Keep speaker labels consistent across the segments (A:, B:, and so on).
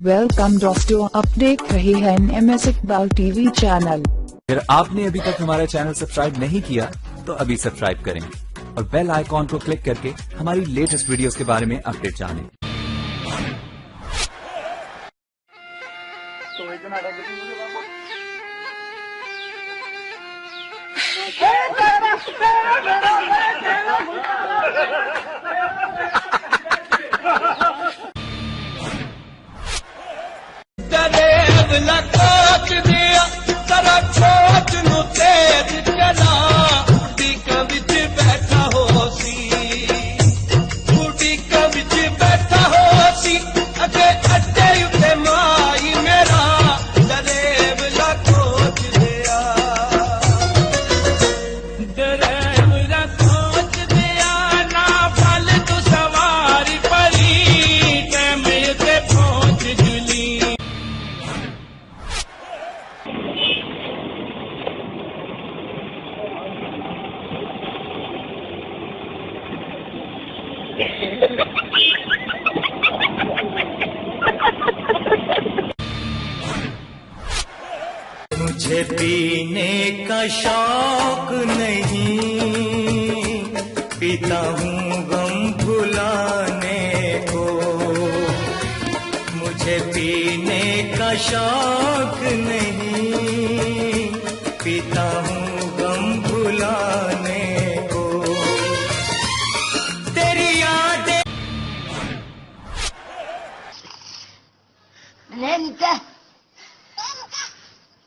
A: Welcome दोस्तों, आप देख रहे हैं एमएस इकबाल टीवी चैनल।
B: अगर आपने अभी तक हमारा चैनल सब्सक्राइब नहीं किया तो अभी सब्सक्राइब करें और बेल आइकॉन को क्लिक करके हमारी लेटेस्ट वीडियोस के बारे में अपडेट जानें।
C: मुझे पीने का शौक नहीं, पीता हूँ गम भुलाने को। मुझे पीने का शौक नहीं, पीता हूँ गम भुलाने को। तेरी यादें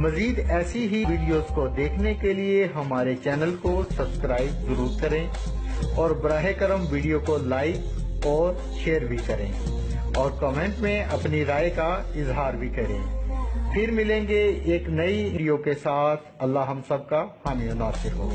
D: मजीद ऐसी ही वीडियोस को देखने के लिए हमारे चैनल को सब्सक्राइब जरूर करें और बराह करम वीडियो को लाइक और शेयर भी करें और कमेंट में अपनी राय का इजहार भी करें। फिर मिलेंगे एक नई वीडियो के साथ। अल्लाह हम सब का हामी और नासिर हो।